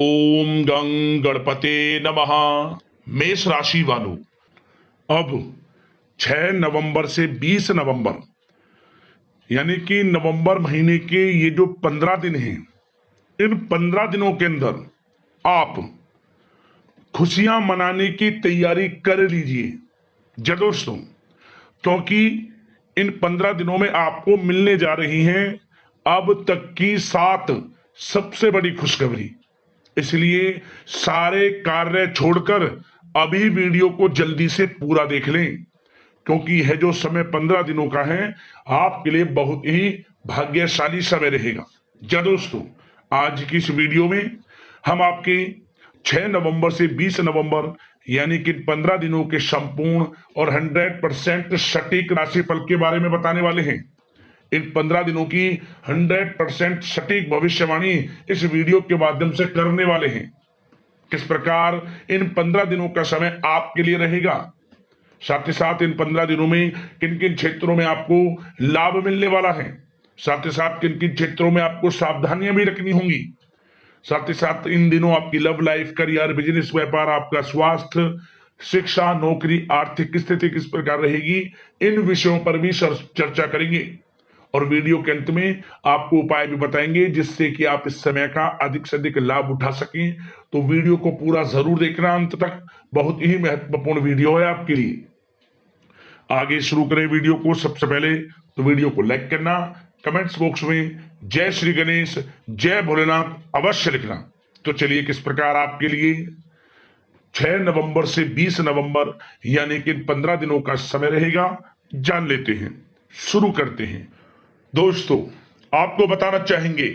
ओम गं गणपते नमः। मेष राशि वालों, अब 6 नवंबर से 20 नवंबर यानी कि नवंबर महीने के ये जो 15 दिन हैं, इन 15 दिनों के अंदर आप खुशियां मनाने की तैयारी कर लीजिए जी दोस्तों, क्योंकि इन 15 दिनों में आपको मिलने जा रही हैं अब तक की 7 सबसे बड़ी खुशखबरी। इसलिए सारे कार्य छोड़कर अभी वीडियो को जल्दी से पूरा देख लें, क्योंकि यह जो समय 15 दिनों का है आपके लिए बहुत ही भाग्यशाली समय रहेगा। जी दोस्तों, आज की इस वीडियो में हम आपके 6 नवंबर से 20 नवंबर यानी कि 15 दिनों के संपूर्ण और 100% सटीक राशिफल के बारे में बताने वाले हैं। इन 15 दिनों की 100% सटीक भविष्यवाणी इस वीडियो के माध्यम से करने वाले हैं। किस प्रकार इन 15 दिनों का समय आपके लिए रहेगा, साथ ही साथ इन 15 दिनों में किन किन क्षेत्रों में आपको लाभ मिलने वाला है, साथ ही साथ किन किन क्षेत्रों में आपको सावधानियां भी रखनी होंगी, साथ ही साथ इन दिनों आपकी लव लाइफ, करियर, बिजनेस, व्यापार, आपका स्वास्थ्य, शिक्षा, नौकरी, आर्थिक स्थिति किस प्रकार रहेगी, इन विषयों पर भी चर्चा करेंगे। और वीडियो के अंत में आपको उपाय भी बताएंगे जिससे कि आप इस समय का अधिक से अधिक लाभ उठा सकें। तो वीडियो को पूरा जरूर देखना अंत तक, बहुत ही महत्वपूर्ण वीडियो है आपके लिए। आगे शुरू करें वीडियो को। सबसे पहले तो वीडियो को लाइक करना, कमेंट्स बॉक्स में जय श्री गणेश, जय भोलेनाथ अवश्य लिखना। तो चलिए किस प्रकार आपके लिए 6 नवंबर से 20 नवंबर यानी कि 15 दिनों का समय रहेगा, जान लेते हैं। शुरू करते हैं दोस्तों। आपको बताना चाहेंगे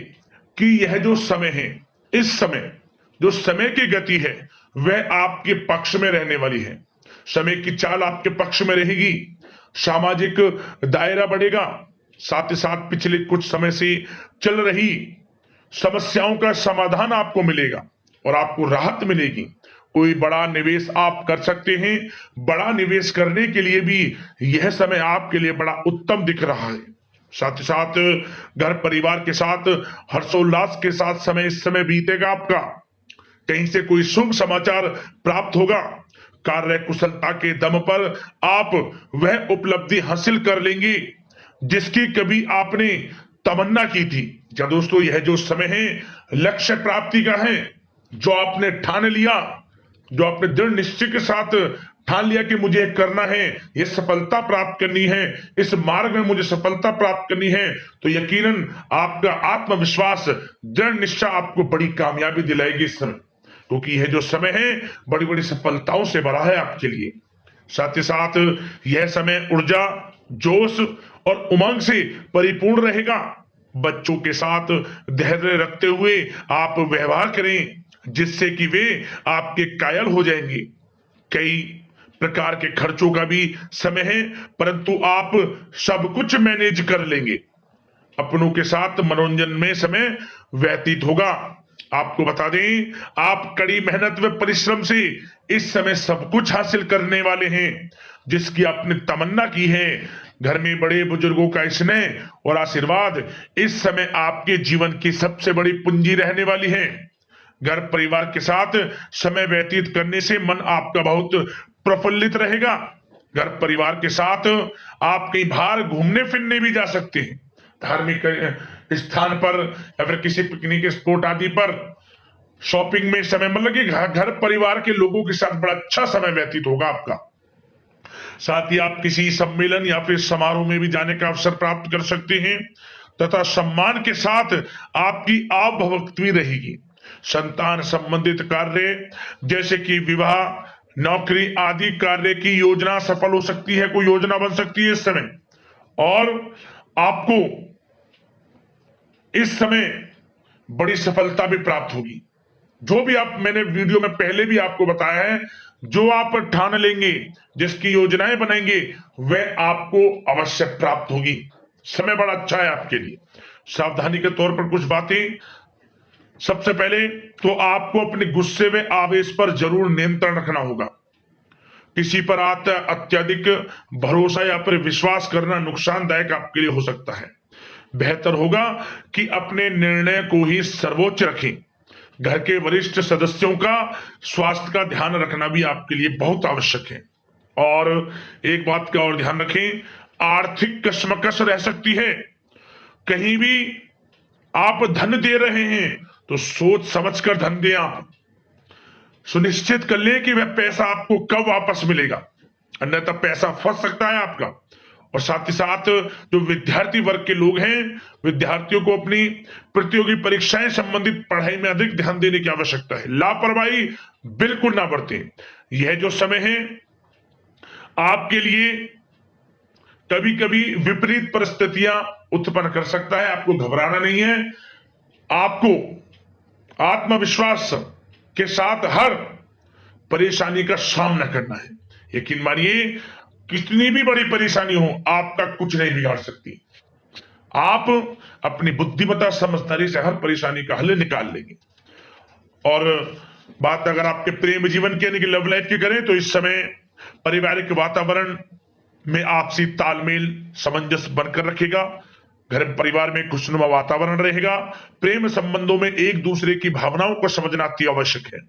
कि यह जो समय है, इस समय जो समय की गति है वह आपके पक्ष में रहने वाली है। समय की चाल आपके पक्ष में रहेगी, सामाजिक दायरा बढ़ेगा, साथ ही साथ पिछले कुछ समय से चल रही समस्याओं का समाधान आपको मिलेगा और आपको राहत मिलेगी। कोई बड़ा निवेश आप कर सकते हैं। बड़ा निवेश करने के लिए भी यह समय आपके लिए बड़ा उत्तम दिख रहा है। साथ ही साथ घर परिवार के साथ हर्षोल्लास के साथ समय इस समय बीतेगा आपका। कहीं से कोई शुभ समाचार प्राप्त होगा। कार्य कुशलता के दम पर आप वह उपलब्धि हासिल कर लेंगे जिसकी कभी आपने तमन्ना की थी। क्या दोस्तों, यह जो समय है लक्ष्य प्राप्ति का है। जो आपने ठान लिया, जो आपने दृढ़ निश्चय के साथ ठान लिया कि मुझे करना है, ये सफलता प्राप्त करनी है, इस मार्ग में मुझे सफलता प्राप्त करनी है, तो यकीनन आपका आत्मविश्वास, दृढ़ निश्चय आपको बड़ी कामयाबी दिलाएगी इस समय, क्योंकि यह जो समय है बड़ी बड़ी सफलताओं से भरा है आपके लिए। साथ ही साथ यह समय ऊर्जा, जोश और उमंग से परिपूर्ण रहेगा। बच्चों के साथ धैर्य रखते हुए आप व्यवहार करें जिससे कि वे आपके कायल हो जाएंगे। कई प्रकार के खर्चों का भी समय है, परंतु आप सब कुछ मैनेज कर लेंगे। अपनों के साथ मनोरंजन में समय व्यतीत होगा। आपको बता दें, आप कड़ी मेहनत व परिश्रम से इस समय सब कुछ हासिल करने वाले हैं जिसकी आपने तमन्ना की है। घर में बड़े बुजुर्गों का स्नेह और आशीर्वाद इस समय आपके जीवन की सबसे बड़ी पूंजी रहने वाली है। घर परिवार के साथ समय व्यतीत करने से मन आपका बहुत प्रफुल्लित रहेगा। घर परिवार के साथ आप कई बार घूमने फिरने भी जा सकते हैं, धार्मिक स्थान पर या फिर किसी पिकनिक स्पॉट आदि पर, शॉपिंग में समय, मतलब कि घर परिवार के लोगों के साथ बड़ा अच्छा समय व्यतीत होगा आपका। साथ ही आप किसी सम्मेलन या फिर समारोह में भी जाने का अवसर प्राप्त कर सकते हैं तथा सम्मान के साथ आपकी आवभगत भी रहेगी। संतान संबंधित कार्य जैसे कि विवाह, नौकरी आदि कार्य की योजना सफल हो सकती है, कोई योजना बन सकती है इस समय। और आपको इस समय बड़ी सफलता भी प्राप्त होगी। जो भी आप, मैंने वीडियो में पहले भी आपको बताया है, जो आप ठान लेंगे, जिसकी योजनाएं बनाएंगे, वह आपको अवश्य प्राप्त होगी। समय बड़ा अच्छा है आपके लिए। सावधानी के तौर पर कुछ बातें। सबसे पहले तो आपको अपने गुस्से व आवेश पर जरूर नियंत्रण रखना होगा। किसी पर अत्यधिक भरोसा या फिर विश्वास करना नुकसानदायक आपके लिए हो सकता है। बेहतर होगा कि अपने निर्णय को ही सर्वोच्च रखें। घर के वरिष्ठ सदस्यों का स्वास्थ्य का ध्यान रखना भी आपके लिए बहुत आवश्यक है। और एक बात का और ध्यान रखें, आर्थिक कशमकश रह सकती है। कहीं भी आप धन दे रहे हैं तो सोच समझकर धन दें। आप सुनिश्चित कर लें कि वह पैसा आपको कब वापस मिलेगा, अन्यथा पैसा फंस सकता है आपका। और साथ ही साथ जो विद्यार्थी वर्ग के लोग हैं, विद्यार्थियों को अपनी प्रतियोगी परीक्षाएं संबंधित पढ़ाई में अधिक ध्यान देने की आवश्यकता है। लापरवाही बिल्कुल ना बरतें। यह जो समय है आपके लिए कभी कभी विपरीत परिस्थितियां उत्पन्न कर सकता है, आपको घबराना नहीं है। आपको आत्मविश्वास के साथ हर परेशानी का सामना करना है। यकीन मानिए, कितनी भी बड़ी परेशानी हो आपका कुछ नहीं बिगाड़ सकती। आप अपनी बुद्धिमत्ता समझदारी से हर परेशानी का हल निकाल लेंगे। और बात अगर आपके प्रेम जीवन की यानी कि लव लाइफ की करें तो इस समय पारिवारिक वातावरण में आपसी तालमेल सामंजस्य बनकर रखेगा। घर परिवार में खुशनुमा वातावरण रहेगा। प्रेम संबंधों में एक दूसरे की भावनाओं को समझना अति आवश्यक है।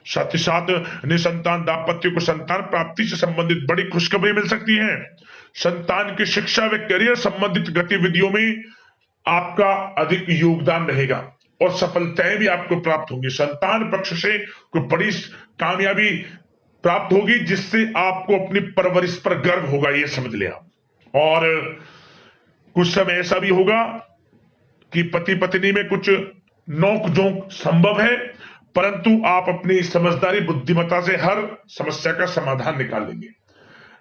साथ ही साथ निसंतान दाम्पत्य को संतान प्राप्ति से संबंधित बड़ी खुशखबरी मिल सकती है। संतान की शिक्षा व करियर संबंधित गतिविधियों में आपका अधिक योगदान रहेगा और सफलताएं भी आपको प्राप्त होंगी। संतान पक्ष से कोई बड़ी कामयाबी प्राप्त होगी जिससे आपको अपनी परवरिश पर गर्व होगा, ये समझ लिया। और कुछ समय ऐसा भी होगा कि पति पत्नी में कुछ नोक झोंक संभव है, परंतु आप अपनी समझदारी बुद्धिमत्ता से हर समस्या का समाधान निकाल लेंगे।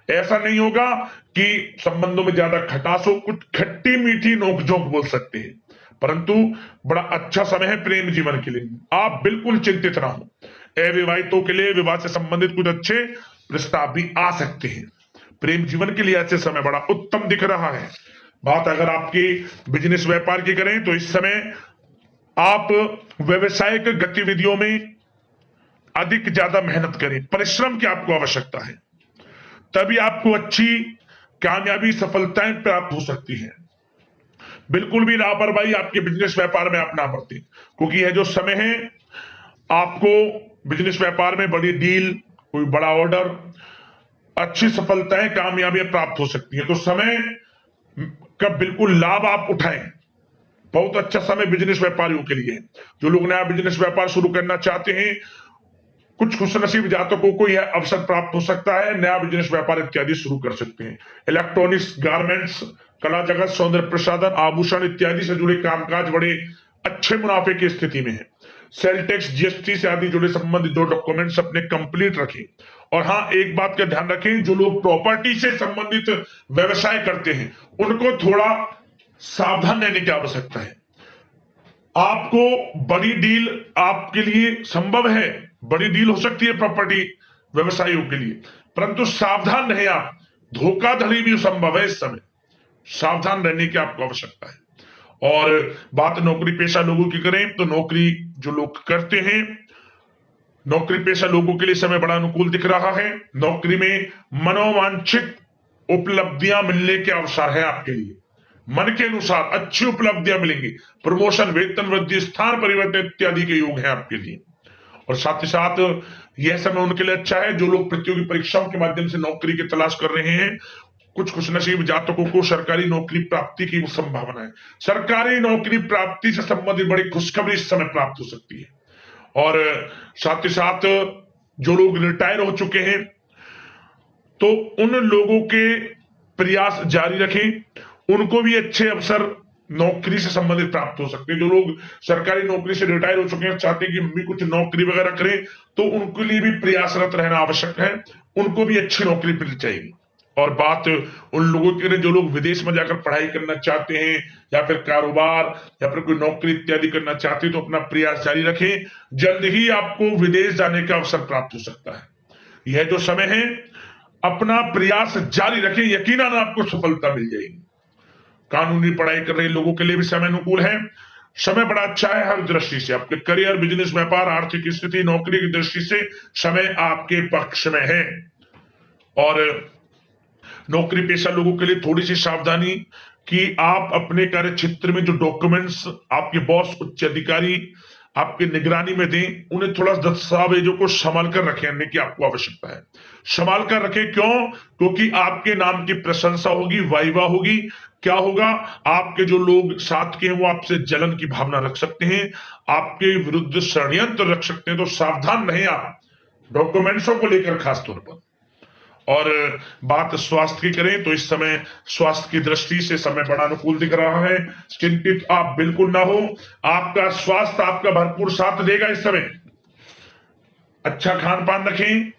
ऐसा नहीं होगा कि संबंधों में ज्यादा खटास हो, कुछ खट्टी मीठी नोकझोंक बोल सकते हैं, परंतु बड़ा अच्छा समय है प्रेम जीवन के लिए। आप बिल्कुल चिंतित ना हो। अविवाहितों के लिए विवाह से संबंधित कुछ अच्छे प्रस्ताव भी आ सकते हैं। प्रेम जीवन के लिए ऐसे समय बड़ा उत्तम दिख रहा है। बात अगर आपकी बिजनेस व्यापार की करें तो इस समय आप व्यवसायिक गतिविधियों में अधिक ज्यादा मेहनत करें, परिश्रम की आपको आवश्यकता है, तभी आपको अच्छी कामयाबी सफलताएं प्राप्त हो सकती है। बिल्कुल भी लापरवाही आपके बिजनेस व्यापार में आप ना बरतें, क्योंकि यह जो समय है आपको बिजनेस व्यापार में बड़ी डील, कोई बड़ा ऑर्डर, अच्छी सफलताएं कामयाबियां प्राप्त हो सकती है। तो समय का बिल्कुल लाभ आप उठाएं। बहुत अच्छा समय बिजनेस व्यापारियों के लिए। जो लोग नया बिजनेस व्यापार शुरू करना चाहते हैं, कुछ खुशनसीब जातकों को यह अवसर प्राप्त हो सकता है, नया बिजनेस व्यापार इत्यादि शुरू कर सकते हैं। इलेक्ट्रॉनिक्स, गारमेंट्स, कला जगत, सौंदर्य प्रसाधन, आभूषण इत्यादि से जुड़े कामकाज बड़े अच्छे मुनाफे की स्थिति में है। सेल टैक्स, जीएसटी से आदि जुड़े संबंधित जो डॉक्यूमेंट्स अपने कंप्लीट रखें। और हाँ, एक बात का ध्यान रखें, जो लोग प्रॉपर्टी से संबंधित व्यवसाय करते हैं उनको थोड़ा सावधान रहने की आवश्यकता है। आपको बड़ी डील आपके लिए संभव है, बड़ी डील हो सकती है प्रॉपर्टी व्यवसायियों के लिए, परंतु सावधान रहे आप। धोखाधड़ी भी संभव है इस समय, सावधान रहने की आपको आवश्यकता है। और बात नौकरी पेशा लोगों की करें तो नौकरी जो लोग करते हैं, नौकरी पेशा लोगों के लिए समय बड़ा अनुकूल दिख रहा है। नौकरी में मनोवांछित उपलब्धियां मिलने के अवसर है आपके लिए। मन के अनुसार अच्छी उपलब्धियां मिलेंगी। प्रमोशन, वेतन वृद्धि, स्थान परिवर्तन इत्यादि के योग हैं आपके लिए। और साथ ही साथ यह समय उनके लिए अच्छा है जो लोग प्रतियोगी परीक्षाओं के माध्यम से नौकरी की तलाश कर रहे हैं। कुछ खुशनसीब जातकों को सरकारी नौकरी प्राप्ति की संभावना है। सरकारी नौकरी प्राप्ति से संबंधित बड़ी खुशखबरी इस समय प्राप्त हो सकती है। और साथ ही साथ जो लोग रिटायर हो चुके हैं तो उन लोगों के प्रयास जारी रखें, उनको भी अच्छे अवसर नौकरी से संबंधित प्राप्त हो सकते हैं। जो लोग सरकारी नौकरी से रिटायर हो चुके हैं, चाहते हैं कि हम भी कुछ नौकरी वगैरह करें, तो उनके लिए भी प्रयासरत रहना आवश्यक है, उनको भी अच्छी नौकरी मिल जाएगी। और बात उन लोगों के लिए जो लोग विदेश में जाकर पढ़ाई करना चाहते हैं या फिर कारोबार या फिर कोई नौकरी इत्यादि करना चाहते हैं, तो अपना प्रयास जारी रखें, जल्द ही आपको विदेश जाने का अवसर प्राप्त हो सकता है। यह जो समय है अपना प्रयास जारी रखें, यकीनन आपको सफलता मिल जाएगी। कानूनी पढ़ाई कर रहे लोगों के लिए भी समय अनुकूल है। समय बड़ा अच्छा है हर दृष्टि से। आपके करियर, बिजनेस, व्यापार, आर्थिक स्थिति, नौकरी की दृष्टि से समय आपके पक्ष में है। और नौकरी पेशा लोगों के लिए थोड़ी सी सावधानी कि आप अपने कार्य क्षेत्र में जो डॉक्यूमेंट्स आपके बॉस, उच्च अधिकारी आपकी निगरानी में दें, उन्हें थोड़ा दस्तावेजों को संभाल कर रखें, यानी कि आपको आवश्यकता है संभाल कर रखें। क्यों? क्योंकि आपके नाम की प्रशंसा होगी, वाइवा होगी। क्या होगा? आपके जो लोग साथ के हैं वो आपसे जलन की भावना रख सकते हैं, आपके विरुद्ध षड्यंत्र रख सकते हैं। तो सावधान रहें आप डॉक्यूमेंट्सों को लेकर खास तौर पर। और बात स्वास्थ्य की करें तो इस समय स्वास्थ्य की दृष्टि से समय बड़ा अनुकूल दिख रहा है। चिंतित आप बिल्कुल ना हो, आपका स्वास्थ्य आपका भरपूर साथ देगा इस समय। अच्छा खान पान रखें,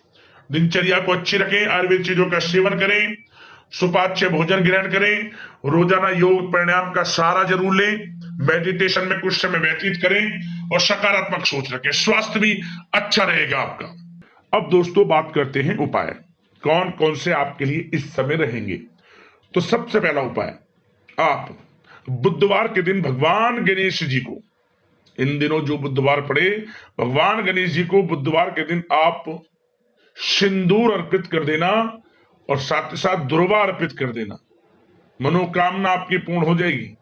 दिनचर्या को अच्छी रखें, आयुर्वेद चीजों का सेवन करें, सुपाच्य भोजन ग्रहण करें, रोजाना योग प्राणायाम का सहारा जरूर लें, मेडिटेशन में कुछ समय व्यतीत करें और सकारात्मक सोच रखें। स्वास्थ्य भी अच्छा रहेगा आपका। अब दोस्तों बात करते हैं उपाय, कौन कौन से आपके लिए इस समय रहेंगे। तो सबसे पहला उपाय, आप बुधवार के दिन भगवान गणेश जी को, इन दिनों जो बुधवार पड़े, भगवान गणेश जी को बुधवार के दिन आप सिंदूर अर्पित कर देना और साथ ही साथ दुर्वा अर्पित कर देना। मनोकामना आपकी पूर्ण हो जाएगी,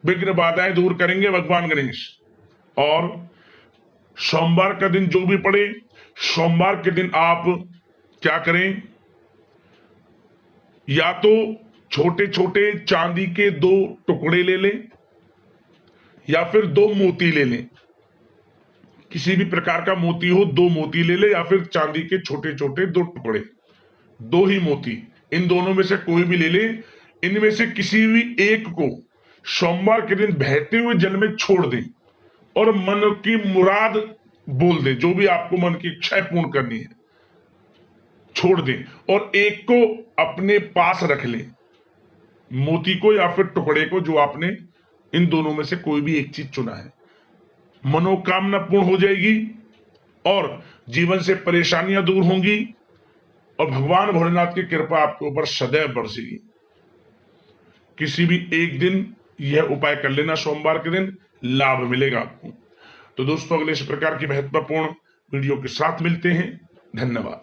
विघ्न बाधाएं दूर करेंगे भगवान गणेश। और सोमवार का दिन जो भी पड़े, सोमवार के दिन आप क्या करें, या तो छोटे छोटे चांदी के 2 टुकड़े ले लें या फिर 2 मोती ले लें। किसी भी प्रकार का मोती हो, 2 मोती ले ले, या फिर चांदी के छोटे छोटे 2 टुकड़े, 2 ही मोती, इन दोनों में से कोई भी ले ले। इनमें से किसी भी एक को सोमवार के दिन बहते हुए जल में छोड़ दें और मन की मुराद बोल दें, जो भी आपको मन की इच्छा पूर्ण करनी है छोड़ दें, और एक को अपने पास रख लें, मोती को या फिर टुकड़े को, जो आपने इन दोनों में से कोई भी एक चीज चुना है। मनोकामना पूर्ण हो जाएगी और जीवन से परेशानियां दूर होंगी और भगवान भोलेनाथ की कृपा आपके ऊपर सदैव बरसेगी। किसी भी एक दिन यह उपाय कर लेना, सोमवार के दिन लाभ मिलेगा आपको। तो दोस्तों अगले इस प्रकार की महत्वपूर्ण वीडियो के साथ मिलते हैं। धन्यवाद।